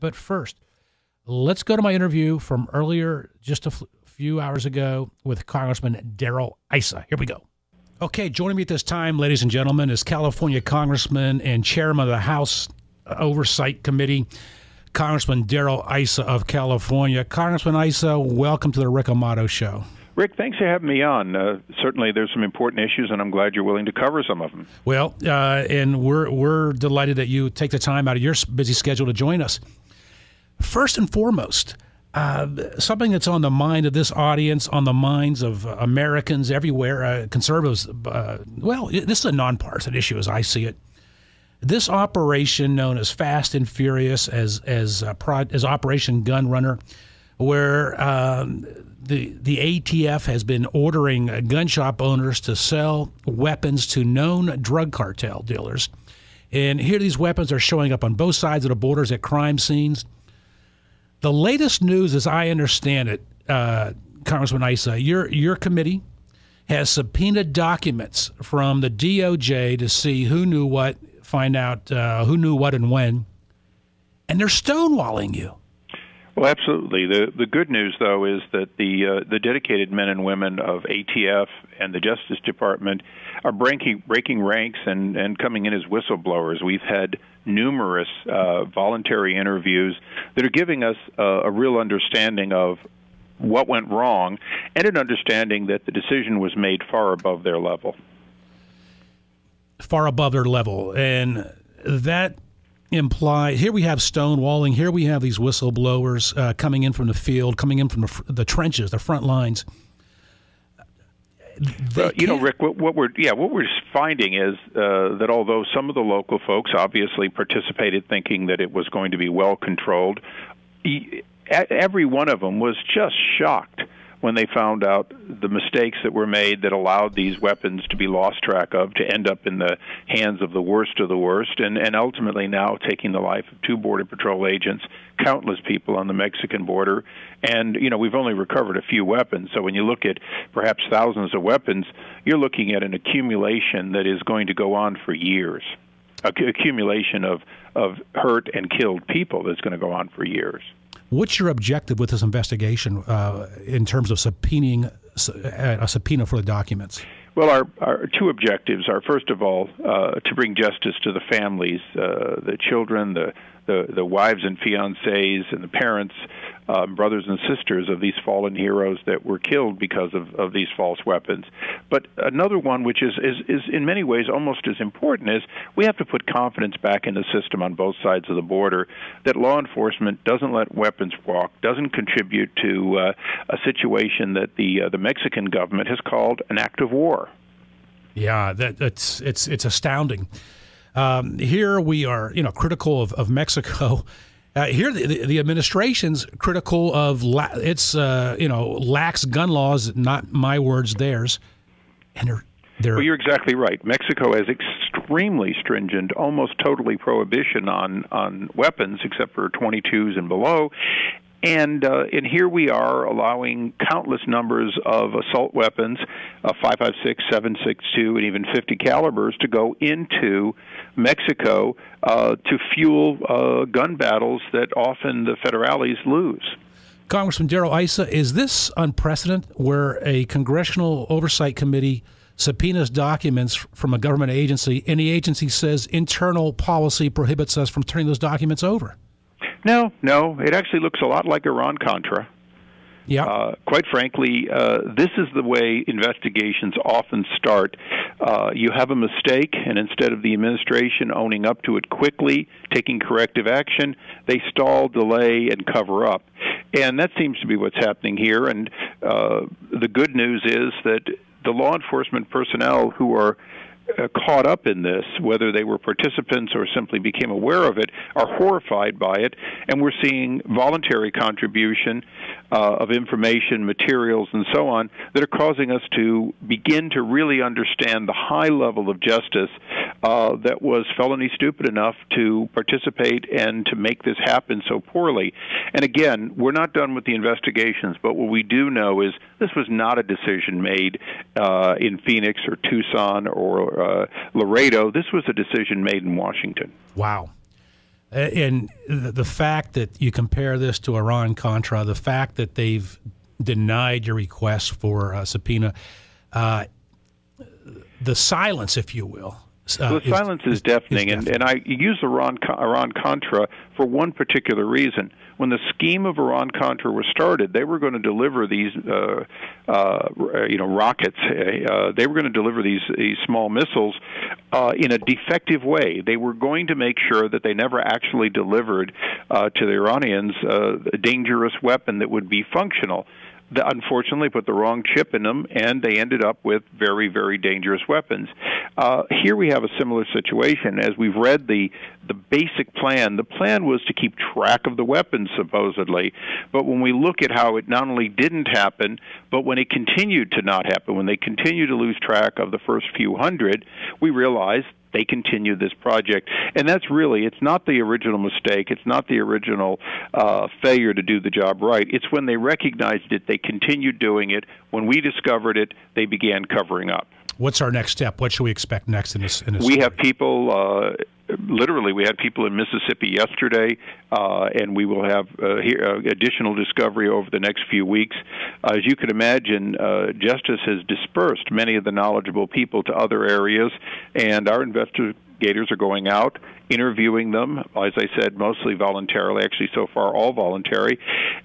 But first, let's go to my interview from earlier, just a few hours ago, with Congressman Darrell Issa. Here we go. Okay, joining me at this time, ladies and gentlemen, is California Congressman and Chairman of the House Oversight Committee, Congressman Darrell Issa of California. Congressman Issa, welcome to the Rick Amato Show. Rick, thanks for having me on. Certainly there's some important issues, and I'm glad you're willing to cover some of them. Well, and we're delighted that you take the time out of your busy schedule to join us. First and foremost, something that's on the mind of this audience, on the minds of Americans everywhere, conservatives, this is a nonpartisan issue as I see it. This operation known as Fast and Furious, as Operation Gun Runner, where the ATF has been ordering gun shop owners to sell weapons to known drug cartel dealers. And here these weapons are showing up on both sides of the borders at crime scenes. The latest news, as I understand it, Congressman Issa, your committee has subpoenaed documents from the DOJ to see who knew what, find out who knew what and when, and they're stonewalling you. Well, absolutely. The good news, though, is that the dedicated men and women of ATF and the Justice Department are breaking ranks and coming in as whistleblowers. We've had numerous voluntary interviews that are giving us a real understanding of what went wrong and an understanding that the decision was made far above their level. Far above their level. And that implies, here we have stonewalling, here we have these whistleblowers coming in from the field, coming in from the trenches, the front lines. Rick, what we're finding is that although some of the local folks obviously participated thinking that it was going to be well controlled, every one of them was just shocked when they found out the mistakes that were made that allowed these weapons to be lost track of, to end up in the hands of the worst of the worst, and ultimately now taking the life of 2 Border Patrol agents, countless people on the Mexican border. And, we've only recovered a few weapons. So when you look at perhaps thousands of weapons, you're looking at an accumulation that is going to go on for years. Accumulation of hurt and killed people that's going to go on for years. What's your objective with this investigation in terms of subpoenaing a subpoena for the documents? Well, our 2 objectives are, first of all, to bring justice to the families, the children, the wives and fiancés, and the parents, brothers and sisters of these fallen heroes that were killed because of these false weapons. But another one, which is in many ways almost as important, is we have to put confidence back in the system on both sides of the border, that law enforcement doesn't let weapons walk, doesn't contribute to a situation that the Mexican government has called an act of war. Yeah, it's astounding. Here we are, critical of Mexico. Here the administration's critical of lax gun laws, not my words, theirs. And they're Well, you're exactly right. Mexico has extremely stringent, almost totally prohibition on weapons, except for .22s and below. And here we are allowing countless numbers of assault weapons, 5.56, 7.62, and even 50 calibers to go into Mexico to fuel gun battles that often the federales lose. Congressman Darrell Issa, is this unprecedented, where a congressional oversight committee subpoenas documents from a government agency, and the agency says internal policy prohibits us from turning those documents over? No. It actually looks a lot like Iran-Contra. Yeah. Quite frankly, this is the way investigations often start. You have a mistake, and instead of the administration owning up to it quickly, taking corrective action, they stall, delay, and cover up. And that seems to be what's happening here. And the good news is that the law enforcement personnel who are caught up in this, whether they were participants or simply became aware of it, are horrified by it, and we're seeing voluntary contribution of information, materials, and so on that are causing us to begin to really understand the high level of justice that was felony stupid enough to participate and to make this happen so poorly. And again, we're not done with the investigations, but what we do know is this was not a decision made in Phoenix or Tucson or Laredo. This was a decision made in Washington. Wow. And the fact that you compare this to Iran-Contra, the fact that they've denied your request for a subpoena, the silence, if you will. The silence is deafening, and I use Iran-Contra for one particular reason. When the scheme of Iran-Contra was started, they were going to deliver these, rockets. They were going to deliver these small missiles in a defective way. They were going to make sure that they never actually delivered to the Iranians a dangerous weapon that would be functional. Unfortunately, put the wrong chip in them, and they ended up with very, very dangerous weapons. Here we have a similar situation. As we've read the basic plan, the plan was to keep track of the weapons, supposedly. But when we look at how it not only didn't happen, but when it continued to not happen, when they continued to lose track of the first few hundred, we realized they continued this project. And that's really, it's not the original mistake, it's not the original failure to do the job right. It's when they recognized it, they continued doing it. When we discovered it, they began covering up. What's our next step? What should we expect next in this we have people, literally, we had people in Mississippi yesterday, and we will have additional discovery over the next few weeks. As you can imagine, Justice has dispersed many of the knowledgeable people to other areas, and our investigators are going out, interviewing them, as I said, mostly voluntarily, actually so far all voluntary.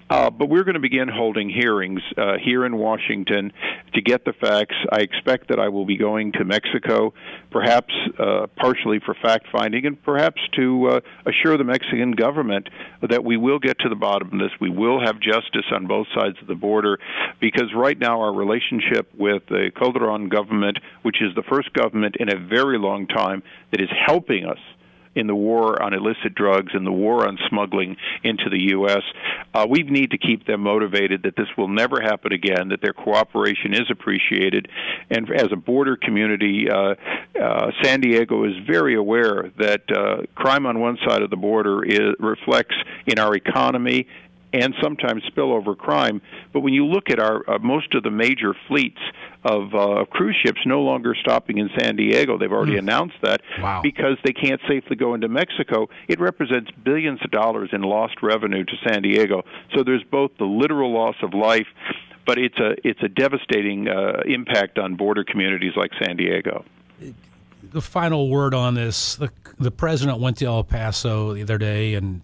But we're going to begin holding hearings here in Washington to get the facts. I expect that I will be going to Mexico, perhaps partially for fact-finding and perhaps to assure the Mexican government that we will get to the bottom of this. We will have justice on both sides of the border, because right now our relationship with the Calderon government, which is the first government in a very long time that is helping us in the war on illicit drugs and the war on smuggling into the U.S., we need to keep them motivated that this will never happen again, that their cooperation is appreciated. And as a border community, San Diego is very aware that crime on one side of the border reflects in our economy and sometimes spillover crime. But when you look at our most of the major fleets of cruise ships no longer stopping in San Diego, they've already announced that, because they can't safely go into Mexico. It represents billions of dollars in lost revenue to San Diego. So there's both the literal loss of life, but it's a devastating impact on border communities like San Diego. The final word on this, the president went to El Paso the other day and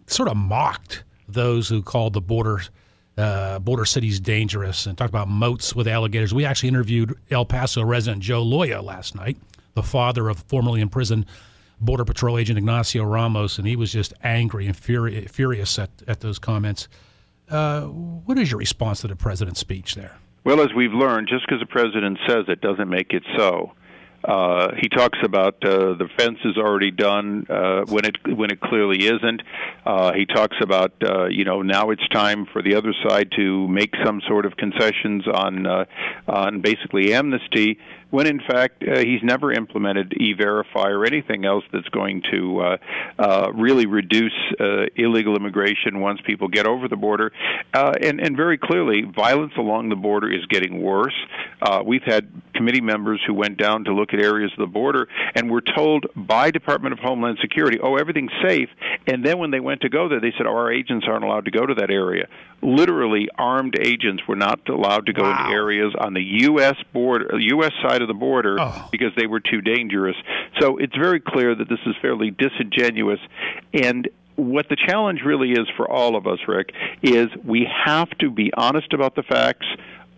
sort of mocked those who called the border cities dangerous and talked about moats with alligators. We actually interviewed El Paso resident Joe Loya last night, the father of formerly imprisoned Border Patrol agent Ignacio Ramos, and he was just angry and furious at those comments. What is your response to the president's speech there? Well, as we've learned, just because the president says it doesn't make it so. He talks about the fence is already done when it clearly isn't. He talks about now it's time for the other side to make some sort of concessions on basically amnesty, when in fact he's never implemented E-Verify or anything else that's going to really reduce illegal immigration once people get over the border. And very clearly, violence along the border is getting worse. We've had committee members who went down to look at areas of the border and were told by Department of Homeland Security, everything's safe. And then when they went to go there, they said, our agents aren't allowed to go to that area. Literally, armed agents were not allowed to go into areas on the U.S. border, U.S. side of the border, because they were too dangerous. So it's very clear that this is fairly disingenuous. And what the challenge really is for all of us, Rick, is we have to be honest about the facts.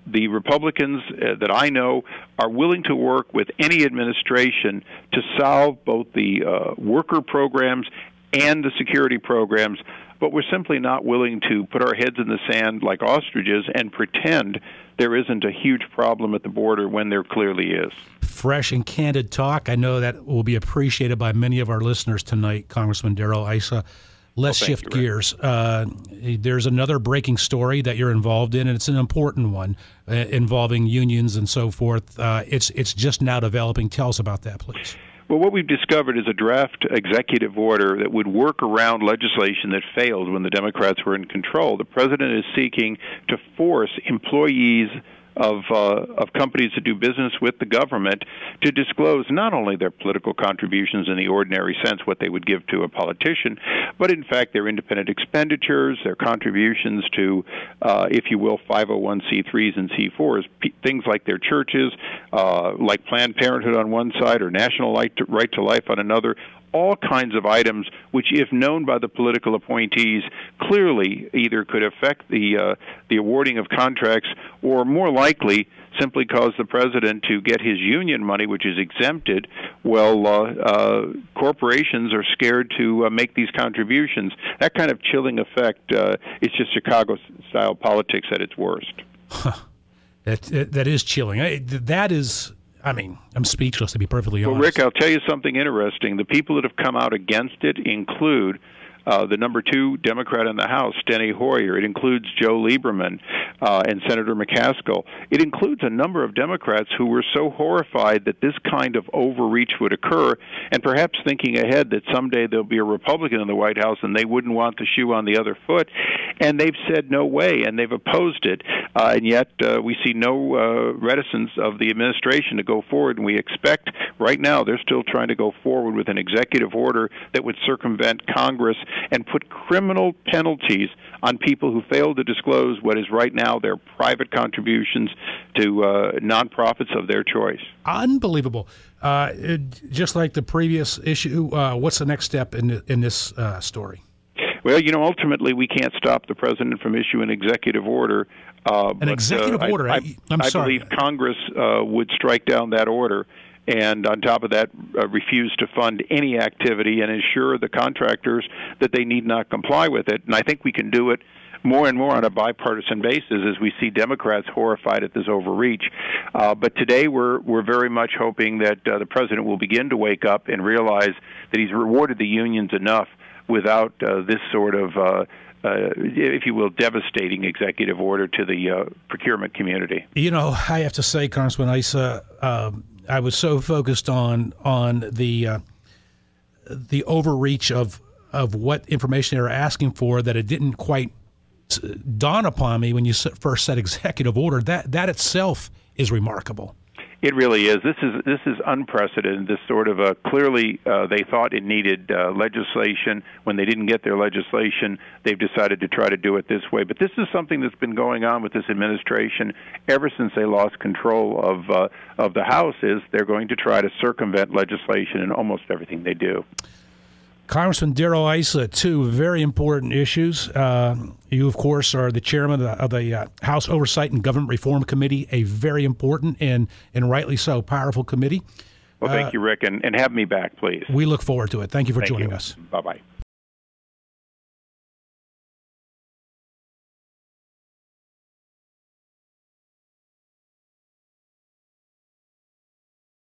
The Republicans that I know are willing to work with any administration to solve both the worker programs and the security programs, but we're simply not willing to put our heads in the sand like ostriches and pretend there isn't a huge problem at the border when there clearly is. Fresh and candid talk. I know that will be appreciated by many of our listeners tonight, Congressman Darrell Issa. Let's shift gears. There's another breaking story that you're involved in, and it's an important one involving unions and so forth. It's just now developing. Tell us about that, please. Well, what we've discovered is a draft executive order that would work around legislation that failed when the Democrats were in control. The president is seeking to force employees of companies that do business with the government to disclose not only their political contributions in the ordinary sense, what they would give to a politician, but in fact their independent expenditures, their contributions to, if you will, 501c3s and C4s, things like their churches, like Planned Parenthood on one side or National Right to Life on another, all kinds of items which, if known by the political appointees, clearly either could affect the awarding of contracts or, more likely, simply cause the president to get his union money, which is exempted. Well, corporations are scared to make these contributions. That kind of chilling effect is just Chicago-style politics at its worst. That is chilling. That is... I mean, I'm speechless, to be perfectly honest. Well, Rick, I'll tell you something interesting. The people that have come out against it include the number 2 Democrat in the House, Steny Hoyer. It includes Joe Lieberman and Senator McCaskill. It includes a number of Democrats who were so horrified that this kind of overreach would occur, and perhaps thinking ahead that someday there'll be a Republican in the White House and they wouldn't want the shoe on the other foot. And they've said no way, and they've opposed it. And yet we see no reticence of the administration to go forward. And we expect right now they're still trying to go forward with an executive order that would circumvent Congress and put criminal penalties on people who fail to disclose what is right now their private contributions to nonprofits of their choice. Unbelievable. Just like the previous issue, what's the next step in this story? Well, ultimately we can't stop the president from issuing an executive order. Executive order? I'm sorry. I believe Congress would strike down that order, and on top of that, refuse to fund any activity and ensure the contractors that they need not comply with it. And I think we can do it more and more on a bipartisan basis as we see Democrats horrified at this overreach. But today we're very much hoping that the president will begin to wake up and realize that he's rewarded the unions enough without this sort of if you will, devastating executive order to the procurement community. I have to say, Congressman Issa, I was so focused on the overreach of what information they were asking for that it didn't quite dawn upon me when you first said executive order. That itself is remarkable. It really is. This is unprecedented. This sort of clearly they thought it needed legislation. When they didn't get their legislation, they've decided to try to do it this way. But this is something that's been going on with this administration ever since they lost control of the House. Is they're going to try to circumvent legislation in almost everything they do. Congressman Darrell Issa, 2 very important issues. You, of course, are the chairman of the House Oversight and Government Reform Committee, a very important and rightly so powerful committee. Well, thank you, Rick, and have me back, please. We look forward to it. Thank you for joining us. Bye-bye.